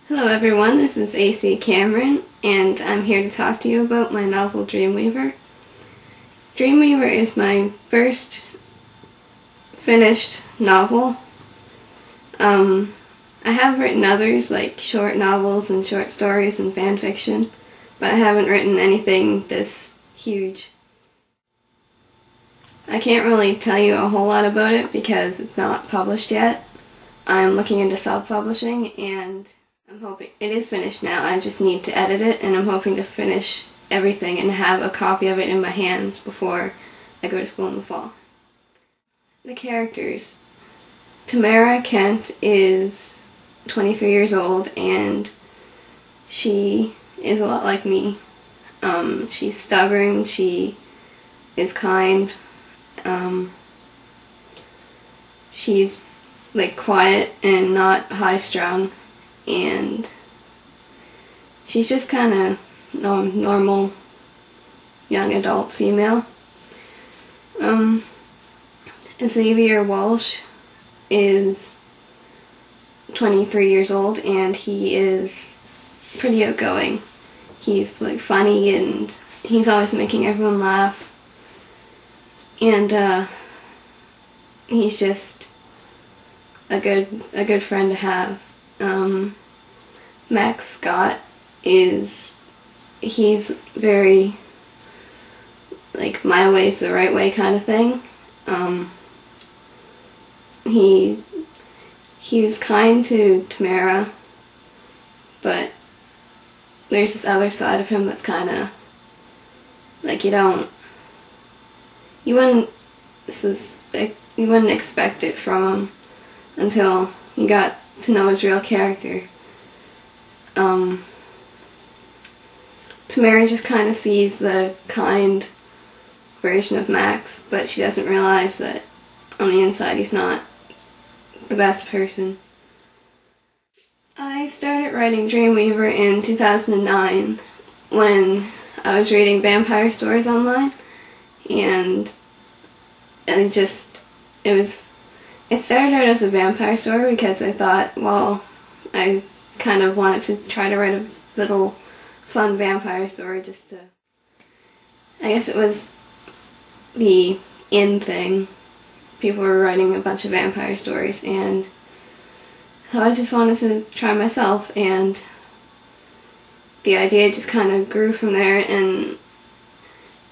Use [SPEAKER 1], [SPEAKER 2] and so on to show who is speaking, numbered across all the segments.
[SPEAKER 1] Hello everyone, this is AC Cameron, and I'm here to talk to you about my novel Dreamweaver. Dreamweaver is my first finished novel. I have written others like short novels and short stories and fan fiction, but I haven't written anything this huge. I can't really tell you a whole lot about it because it's not published yet. I'm looking into self-publishing and I'm hoping it is finished now. I just need to edit it, and I'm hoping to finish everything and have a copy of it in my hands before I go to school in the fall. The characters. Tamara Kent is 23 years old and she is a lot like me. She's stubborn, she is kind, she's like quiet and not high-strung, and she's just kind of normal young adult female. Xavier Walsh is 23 years old and he is pretty outgoing. He's like funny and he's always making everyone laugh, and he's just a good friend to have. Max Scott he's very like my way's the right way kind of thing. He was kind to Tamara, but there's this other side of him that's kind of like you wouldn't expect it from him until you got to know his real character. Tamara just kind of sees the kind version of Max, but she doesn't realize that on the inside he's not the best person. I started writing Dreamweaver in 2009 when I was reading vampire stories online, and it started out as a vampire story because I thought, well, I kind of wanted to try to write a little fun vampire story just to, I guess it was the in thing. People were writing a bunch of vampire stories, and so I just wanted to try myself, and the idea just kind of grew from there, and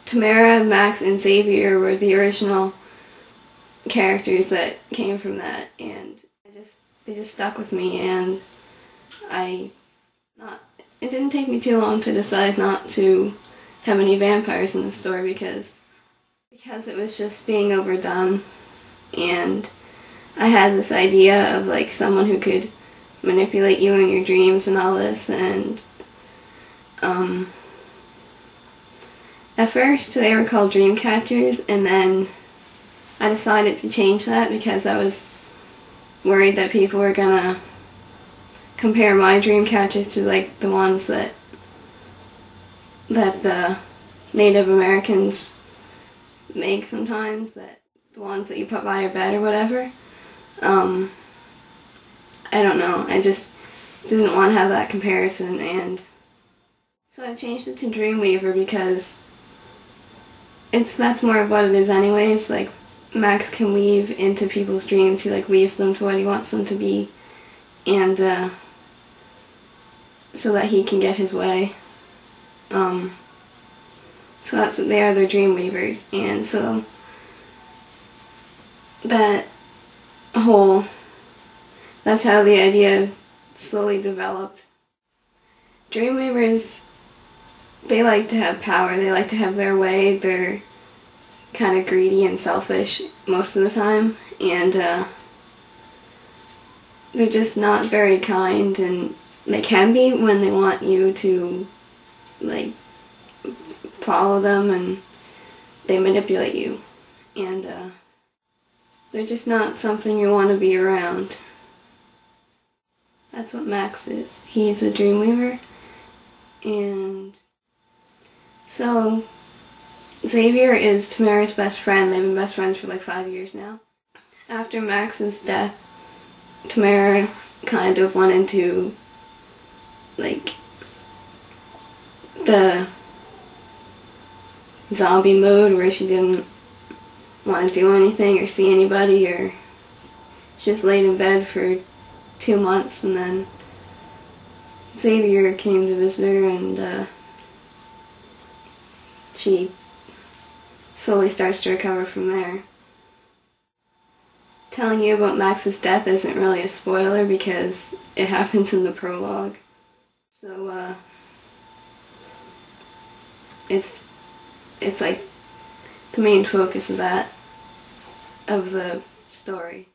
[SPEAKER 1] Tamara, Max, and Xavier were the original characters that came from that, and they just stuck with me, and it didn't take me too long to decide not to have any vampires in the story because it was just being overdone, and I had this idea of like someone who could manipulate you in your dreams and all this, and at first they were called dream catchers, and then I decided to change that because I was worried that people were gonna compare my dream catchers to like the ones that the Native Americans make sometimes, that the ones that you put by your bed or whatever. I don't know, I just didn't want to have that comparison, and so I changed it to Dreamweaver because that's more of what it is anyways. Like, Max can weave into people's dreams, he like weaves them to what he wants them to be, and so that he can get his way. So that's what they are, they're dream weavers, and so that's how the idea slowly developed. Dreamweavers, they like to have power, they like to have their way, they're kind of greedy and selfish most of the time, and they're just not very kind, and they can be when they want you to like follow them, and they manipulate you, and they're just not something you want to be around. That's what Max is. He's a Dreamweaver, and so Xavier is Tamara's best friend. They've been best friends for like 5 years now. After Max's death, Tamara kind of went into like the zombie mode where she didn't want to do anything or see anybody, or she just laid in bed for 2 months, and then Xavier came to visit her, and she slowly starts to recover from there. Telling you about Max's death isn't really a spoiler because it happens in the prologue. So, it's like the main focus of the story.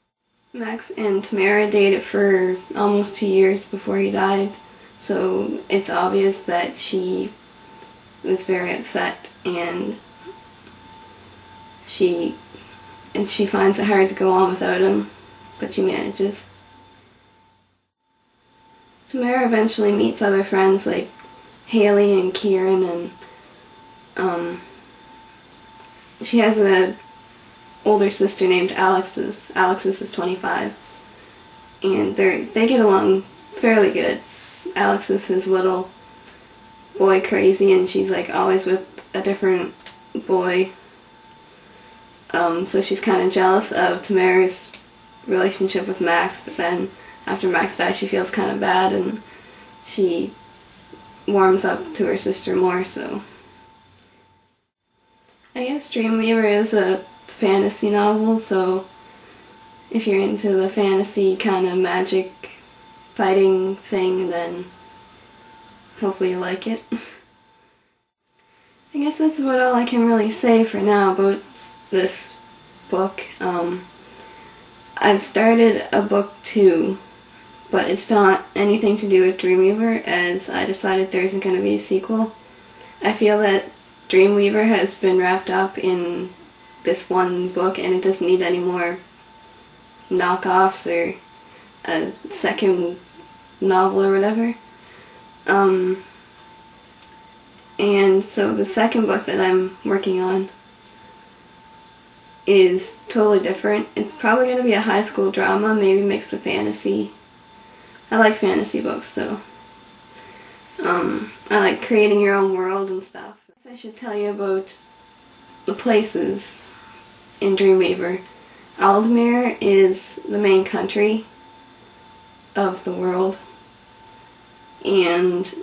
[SPEAKER 1] Max and Tamara dated for almost 2 years before he died, so it's obvious that she was very upset, and she finds it hard to go on without him, but she manages. Tamara eventually meets other friends like Haley and Kieran, and she has an older sister named Alexis. Alexis is 25, and they get along fairly good. Alexis is little boy crazy, and she's like always with a different boy. So she's kind of jealous of Tamara's relationship with Max, but then after Max dies she feels kind of bad, and she warms up to her sister more, so. I guess Dreamweaver is a fantasy novel, so if you're into the fantasy kind of magic fighting thing, then hopefully you like it. I guess that's about all I can really say for now about this book. I've started a book 2, but it's not anything to do with Dreamweaver, as I decided there isn't going to be a sequel. I feel that Dreamweaver has been wrapped up in this one book, and it doesn't need any more knockoffs or a second novel or whatever. And so the second book that I'm working on is totally different. It's probably going to be a high school drama, maybe mixed with fantasy. I like fantasy books, so I like creating your own world and stuff. I should tell you about the places in Dreamweaver. Aldemir is the main country of the world, and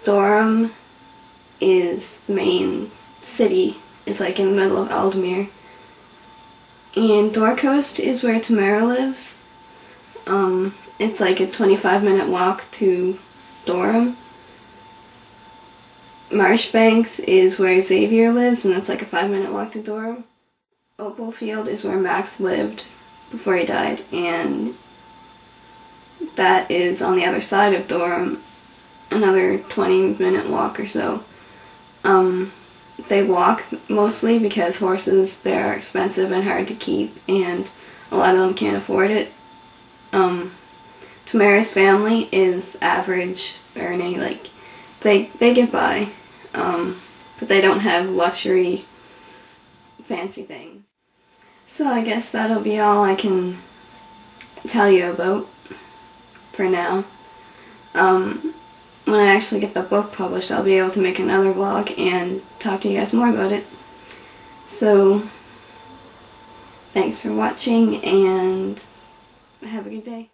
[SPEAKER 1] Durham is the main city. It's like in the middle of Aldemir. And Dorcoast is where Tamara lives. It's like a 25-minute walk to Durham. Marshbanks is where Xavier lives, and that's like a 5-minute walk to Durham. Opalfield is where Max lived before he died, and that is on the other side of Durham, another 20-minute walk or so. They walk mostly because horses there are expensive and hard to keep, and a lot of them can't afford it. Tamara's family is average earning, like they get by, but they don't have luxury fancy things. So I guess that'll be all I can tell you about for now. When I actually get the book published, I'll be able to make another vlog and talk to you guys more about it. So, thanks for watching, and have a good day.